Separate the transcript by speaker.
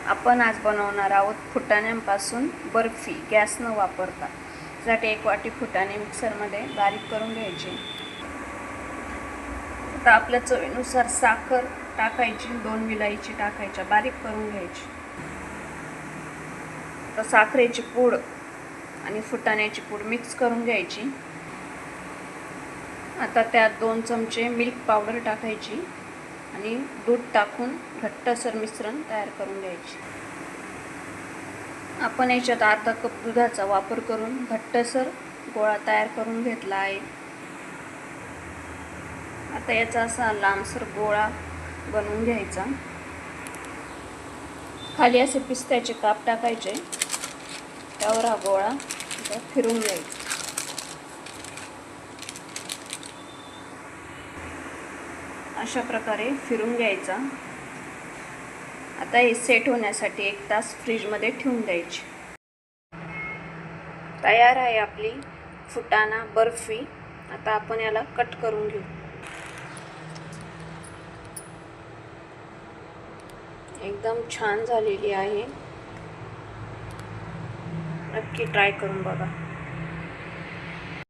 Speaker 1: आपण आज बनवणार आहोत फुटाण्यांपासून बर्फी गॅस न वापरता। त्यासाठी 1 वाटी फुटाणे मिक्सरमध्ये बारीक करून घ्यायचे। आता आपल्या चवीनुसार साखर टाकायची, 2 विलायची टाकायच्या, बारीक करून घ्यायची। तर साखरेची पूड आणि फुटाण्याची पूड मिक्स करून घ्यायची। आता त्यात 2 चमचे मिल्क पावडर टाकायची आणि दूध टाकून घट्टसर मिश्रण तयार करून घ्यायचे। आपण याच्यात अर्धा कप दुधाचा वापर करून घट्टसर गोळा तयार करून घेतला आहे। आता याचा असा लांबसर गोळा बनवून घ्यायचा। खाली असे पिस्त्याचे काप टाकायचे, त्यावर हा गोळा फिरवून घ्यायचा। अशा प्रकारे फिरून घ्यायचा। आता हे सेट होण्यासाठी 1 तास फ्रीजमध्ये ठेवून द्यायचे। तयार आहे आपली फुटाणा बर्फी। आता आपण याला कट करून घेऊ। एकदम छान झालेली आहे, नक्की ट्राय करून बघा।